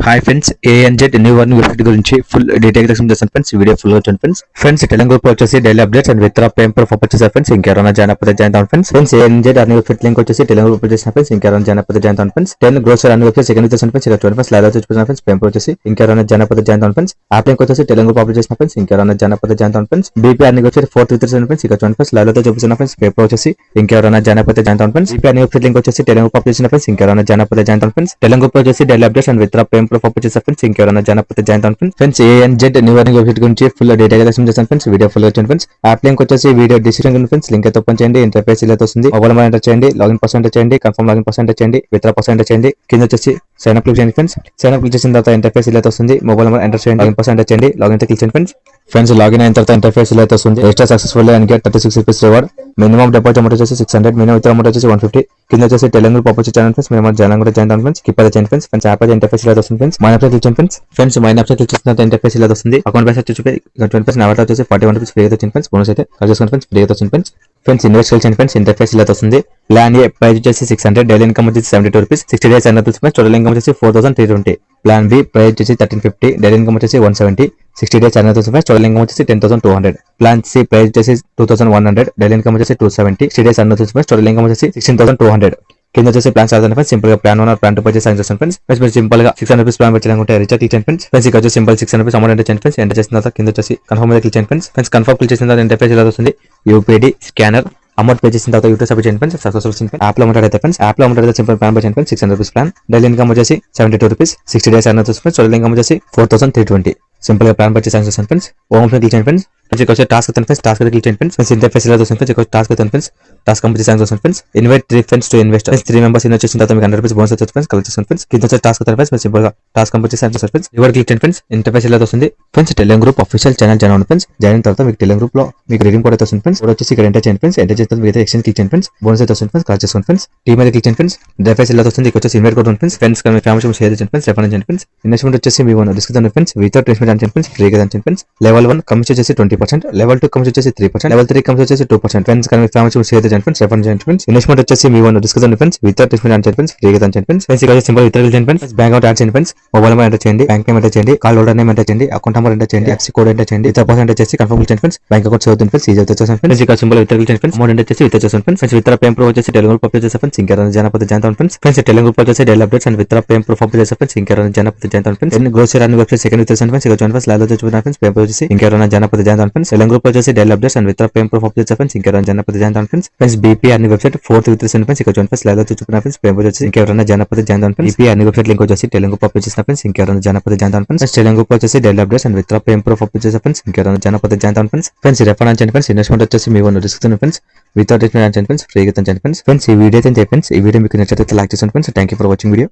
Hi friends, ANZ new వర్న్ website గురించి full detail explain చేస్తాను ఫ్రెండ్స్. వీడియో ఫుల్ గా చూడండి ఫ్రెండ్స్. ఫ్రెండ్స్ టెలింగ్ గ్రూప్ వచ్చేసి daily updates and with payment proof వచ్చేసారు ఫ్రెండ్స్. ఇంకెవరైనా జాయిన్ అయిపోతే జాయిన్ అవుతాం ఫ్రెండ్స్. ఫ్రెండ్స్ ఏఎన్జెడ్ అనే వెబ్సైట్ లింక్ వచ్చేసి టెలింగ్ గ్రూప్ చేసిన ఫ్రెండ్స్. ఇంకెవరైనా జాయిన్ అయిపోతే జాయిన్ అవుతాం ఫ్రెండ్స్. 10 గ్రోసరీ అనే వెబ్సైట్ సెకండ్ చేసిన ఫ్రెండ్స్. ఇక్కడ చూడండి ఫ్రెండ్స్, లైవ్ చూపిస్తున్నా ఫ్రెండ్స్. పేమ్ వచ్చేసి ఇంకెవరైనా జాయిన్ అయిపోతే జాయిన్ అవుతాం ఫ్రెండ్స్. యాప్ లింక్ వచ్చేసి టెలింగ్ గ్రూప్ అప్డేట్ చేసిన ఫ్రెండ్స్. ఇంకెవరైనా జాయిన్ అయిపోతే జాయిన్ అవుతాం ఫ్రెండ్స్. బీపీ అనే వెబ్సైట్ 433 ఫ్రెండ్స్. ఇక్కడ చూడండి ఫ్రెండ్స్, లైవ్ చూపిస్తున్నా ఫ్రెండ్స్. పేపర్ వచ్చేసి ఇంకెవరైనా జాయిన్ అయిపోతే జాయిన్ అవుతాం ఫ్రెండ్స్. బీపీ అనే వెబ్సైట్ లింక్ వచ్చేసి టెలింగ్ గ్రూప్ అప్డేట్ చేసిన ఫ్రెండ్స్. ఇంకెవరైనా జాయిన్ అయిపోతే జాయిన్ అవుతాం ఫ్రెండ్స్. టెలింగ్ గ్రూప్ వచ్చేసి daily updates and with payment proof వచ్చేసారు ఫ్రెండ్స్. ఇంకెవరైనా జాయిన్ అయిపోతే జాయిన్ అవుతాం ఫ్రెండ్స్. ఏఎన్జెడ్ న్యూ వర్న్ వెబ్సైట్ గురించి ఫుల్ డీటెయిల్ గా ఎక్స్ప్లెయిన్ చేస్తాను ఫ్రెండ్స్. వీడియో ఫుల్ గా చూడండి ఫ్రెండ్స్. యాప్ లింక్ వచ్చేసి వీడియో డిస్క్రిప్షన్ ఉంది ఫ్రెండ్స్. లింక్ అయితే ఓపెన్ చేయండి. ఇంటర్ఫేస్ ఇలా వస్తుంది. మొబైల్ నెంబర్ ఎంటర్ చేయండి, లాగిన్ పాస్వర్డ్ ఎంటర్ చేయండి, కన్ఫర్మ్ లాగిన్ పాస్వర్డ్ ఎంటర్ చేయండి, విత్డ్రా పాస్వర్డ్ ఎంటర్ చేయండి. కింద వచ్చేసి సైన్ అప్ క్లిక్ చేయండి ఫ్రెండ్స్. సైన్ అప్ క్లిక్ చేసిన తర్వాత ఇంటర్ఫేస్ ఇలా వస్తుంది. మొబైల్ నెంబర్ ఎంటర్ చేయండి, లాగిన్ పాస్వర్డ్ ఎంటర్ చేయండి, లాగిన్ అయితే క్లిక్ చేయండి ఫ్రెండ్స్. ఫ్రెండ్స్ లాగిన్ అయిన తర్వాత ఇంటర్ఫేస్ ఇలా వస్తుంది. Extra successful and get 36 rupees reward. Minimum deposit amount వచ్చేసి 600, మినిమం విత్డ్రా అమౌంట్ వచ్చేసి 150. కింద వచ్చేసి టెలింగ్ గ్రూప్ అప్డేట్ చేయండి ఫ్రెండ్స్. మేము జాయిన్ కూడా జాయిన్ ఫ్రెండ్స్. స్కిప్ అయితే చేయండి ఫ్రెండ్స్. ఫ్రెండ్స్ యాప్ అయితే ఇంటర్ఫేస్ ఇలా వస్తుంది ఫ్రెండ్స్. మైన్ అప్ క్లిక్ చేయండి friends. Friends mine up click చేసిన తర్వాత ఇంటర్ఫేస్ ఇలా వస్తుంది. అకౌంట్ బేస్ వచ్చి 20% నా వచ్చేసి 41 రూపీస్ ఫ్రీ అయితే వచ్చింది ఫ్రెండ్స్. బోనస్ అయితే కాల్ చేసుకోండి ఫ్రెండ్స్. ఫ్రీ అయితే వచ్చింది ఫ్రెండ్స్. ఫ్రెండ్స్ ఇన్వెస్ట్ చేయండి ఫ్రెండ్స్. ఇంటర్ఫేస్ ఇలా వస్తుంది. ప్లాన్ ఏ ప్రైస్ వచ్చేసి 600, డైలీ ఇన్కమ్ వచ్చేసి 72 రూపీస్, 60 డేస్ అన్న ఫ్రెండ్స్. టోటల్ ఇన్కమ్ వచ్చేసి 4320. ప్లాన్ బి ప్రైస్ వచ్చేసి 1350, డైలీ ఇన్కమ్ వచ్చేసి 170, 60 డేస్ అన్న ఫ్రెండ్స్. టోటల్ ఇన్కమ్ వచ్చేసి 10200. ప్లాన్ సి ప్రైస్ వచ్చేసి 2100, డైలీ ఇన్కమ్ వచ్చేసి 270, 60 డేస్ అన్న ఫ్రెండ్స్. టోటల్ ఇన్కమ్ వచ్చేసి 16200. కింద వచ్చేసి ప్లాన్స్ ఆడుతుంది ఫ్రెండ్స్. సింపుల్ గా ప్లాన్ 1 ప్లాన్ 2 పర్చేస్ చేస్తాను ఫ్రెండ్స్. మీరు సింపుల్ గా 600 రూపీస్ ప్లాన్ పెట్టాలనుకుంటే రీఛార్జ్ క్లిక్ చేయండి ఫ్రెండ్స్. ఫ్రెండ్స్ ఇక్కడ వచ్చేసి సింపుల్ 600 రూపీస్ అమౌంట్ ఎంటర్ చేయండి ఫ్రెండ్స్. ఎంటర్ చేసిన తర్వాత కింద వచ్చేసి కన్ఫర్మ్ మీద క్లిక్ చేయండి ఫ్రెండ్స్. ఫ్రెండ్స్ కన్ఫర్మ్ క్లిక్ చేసిన తర్వాత ఇంటర్ఫేస్ ఇలా వస్తుంది. యూపీఐడి స్కానర్ అమౌంట్ పే చేసిన తర్వాత యూట్యూబ్ సబ్మిట్ చేయండి ఫ్రెండ్స్. సక్సెస్ఫుల్ యాప్ లో అమౌంట్ అయితే ఫ్రెండ్స్. యాప్ లో అమౌంట్ అయితే సింపుల్ ప్లాన్ చేయండి friends. 600 rupees plan, daily income వచ్చేసి 72 రూపీస్, 60 డేస్ అన్న ఫ్రెండ్స్. టోటల్ ఇన్కమ్ వచ్చేసి 4320. సింపుల్ గా ప్లాన్ పర్చేస్ చేస్తాను ఫ్రెండ్స్. ఓమ్ క్లిక్ చేయండి ఫ్రెండ్స్. ఇక్కడ వచ్చే టాస్క్ అయితే ఫ్రెండ్స్. టాస్క్ అయితే క్లిక్ చేయండి ఫ్రెండ్స్. ఇంటర్ఫేస్ ఇలా వస్తుంది ఫ్రెండ్స్. ఇక్కడ టాస్క్ అయితే ఫ్రెండ్స్. టాస్క్ కంప్లీట్ చేస్తాను friends. Invite 3 friends to invest. 3 members invest చేసిన తర్వాత మీకు 100 రూపీస్ బోనస్ వచ్చేసి ఫ్రెండ్స్. కలెక్ట్ చేసుకోండి ఫ్రెండ్స్. కింద వచ్చే టాస్క్ అయితే ఫ్రెండ్స్. సింపుల్ గా టాస్క్ కంప్లీట్ చేస్తాను ఫ్రెండ్స్. రివార్డ్ క్లిక్ చేయండి ఫ్రెండ్స్. ఇంటర్ఫేస్ ఇలా వస్తుంది ఫ్రెండ్స్. టెలింగ్ గ్రూప్ ఆఫీషియల్ ఛానల్ జాయిన్ అవ్వండి ఫ్రెండ్స్. జాయిన్ అయిన తర్వాత మీకు టెలింగ్ గ్రూప్ లో మీకు రీడింగ్ కోడ్ అయితే వస్తుంది ఫ్రెండ్స్. కోడ్ వచ్చేసి ఇక్కడ ఎంటర్ చేయండి ఫ్రెండ్స్. ఎంటర్ చేసిన తర్వాత ఎక్స్చేంజ్ క్లిక్ చేయండి ఫ్రెండ్స్. బోనస్ అయితే వస్తుంది ఫ్రెండ్స్. కలెక్ట్ చేసుకోండి ఫ్రెండ్స్. టీమ్ అయితే క్లిక్ చేయండి ఫ్రెండ్స్. ఇంటర్ఫేస్ ఇలా వస్తుంది. ఇక్కడ వచ్చేసి ఇన్వైట్ కోడ్ ఉంది ఫ్రెండ్స్. ఫ్రెండ్స్ మీ ఫ్యామిలీ షేర్ చేయండి ఫ్రెండ్స్. రెఫర్ చేయండి ఫ్రెండ్స్. ఇన్వెస్ట్మెంట్ వచ్చేసి మీ ఓన్ రిస్క్ ఉంది ఫ్రెండ్స్. వితౌట్ ఇన్వెస్ట్మెంట్ అని ఫ్రెండ్స్. ఫ్రీగా అని ఫ్రెండ్స్. లెవెల్ 1 కమిషన్ వచ్చేసి 20%, లెవెల్ 2 కమిషన్ వచ్చేసి 3%, లెవెల్ 3 కమిషన్ వచ్చేసి 2%. ఫ్రెండ్స్ మీ ఫ్యామిలీ షేర్ చేయండి ఫ్రెండ్స్. రెఫర్ చేయండి ఫ్రెండ్స్. ఇన్వెస్ట్మెంట్ వచ్చేసి మీ ఓన్ రిస్క్ ఉంది ఫ్రెండ్స్. వితౌట్ ఇన్వెస్ట్మెంట్ అని ఫ్రెండ్స్. ఫ్రీగా అని ఫ్రెండ్స్. ఫ్రెండ్స్ ఇక్కడ సింపుల్ విత్డ్రా చేయండి ఫ్రెండ్స్. బ్యాంక్ అకౌంట్ యాడ్ చేయండి ఫ్రెండ్స్. మొబైల్ నెంబర్ ఎంటర్ చేయండి, బ్యాంక్ నేమ్ ఎంటర్ చేయండి, కాల్ హోల్డర్ నేమ్ ఎంటర్ చేయండి, అకౌంట్ నెంబర్ ఎంటర్ చేయండి, ఎఫ్సీ కోడ్ ఎంటర్ చేయండి, విత్డ్రా పాస్వర్డ్ ఎంటర్ చేసి కన్ఫర్మ్ చేయండి ఫ్రెండ్స్. బ్యాంక్ అకౌంట్ సేవ్ అవుతుంది ఫ్రెండ్స్. ఈజీ అయితే చేస్తాను ఫ్రెండ్స్. ఇక్కడ సింపుల్ విత్డ్రా చేయండి ఫ్రెండ్స్. అమౌంట్ ఎంటర్ చేసి విత్డ్రా చేస్తాను ఫ్రెండ్స్. విత్డ్రా పేమ్ ప్రూఫ్ వచ్చేసి టెలింగ్ గ్రూప్ అప్డేట్ చేస్తాను ఫ్రెండ్స్. ఇంకెవరైనా జాయిన్ అయిపోతే జాయిన్ అవుతాను ఫ్రెండ్స్. ఫ్రెండ్స్ టెలింగ్ గ్రూప్ వచ్చేసి daily updates and withdraw payment proof update చేస్తాను ఫ్రెండ్స్. ఇంకెవరైనా జాయిన్ అయిపోతే జాయిన్ అవుతాను ఫ్రెండ్స్. గ్రోసరీ అనే వెబ్సైట్ సెకండ్ చేస్తాను ఫ్రెండ్స్. ఇక్కడ చూడండి ఫ్రెండ్స్. లైవ్ చూపిస్తాను ఫ్రెండ్స్. పేపర్ వచ్చేసి ఇంకెవరైనా జాయిన్ అయిపోతే జాయిన్ అవుతాను ఫ్రెండ్స్. టెలింగ్ గ్రూప్ వచ్చేసి daily updates and withdraw payment proof update చేస్తాను ఫ్రెండ్స్. ఇంకెవరైనా జాయిన్ అయిపోతే జాయిన్ అవుతాను ఫ్రెండ్స్. ఫ్రెండ్స్ బీపీ అనే వెబ్సైట్ 433 ఫ్రెండ్స్. ఇక్కడ చూడండి ఫ్రెండ్స్. లైవ్ చూపిస్తాను ఫ్రెండ్స్. పేపర్ వచ్చేసి ఇంకెవరైనా జాయిన్ అయిపోతే జాయిన్ అవుతాను ఫ్రెండ్స్. బీపీ అనే వెబ్సైట్ లింక్ వచ్చేసి టెలింగ్ గ్రూప్ అప్డేట్ చేసిన ఫ్రెండ్స్. ఇంకెవరైనా జాయిన్ అయిపోతే జాయిన్ అవుతాను ఫ్రెండ్స్. టెలింగ్ గ్రూప్ వచ్చేసి daily updates and withdraw payment proof update చేస్తాను ఫ్రెండ్స్. ఇంకెవరైనా జాయిన్ అయిపోతే జాయిన్ అవుతాను ఫ్రెండ్స్. ఫ్రెండ్స్ రెఫర్ చేయండి ఫ్రెండ్స్. ఇన్వెస్ట్మెంట్ వచ్చేసి మీ ఓన్ రిస్క్ ఉంది ఫ్రెండ్స్. వితౌట్ ఇన్వెస్ట్మెంట్ ఫ్రీగా ఫ్రెండ్స్. ఫ్రెండ్స్ ఈ వీడియో అయితే ఫ్రెండ్స్. ఈ వీడియో మీకు నచ్చితే లైక్ చేయండి friends. Thank you for watching video.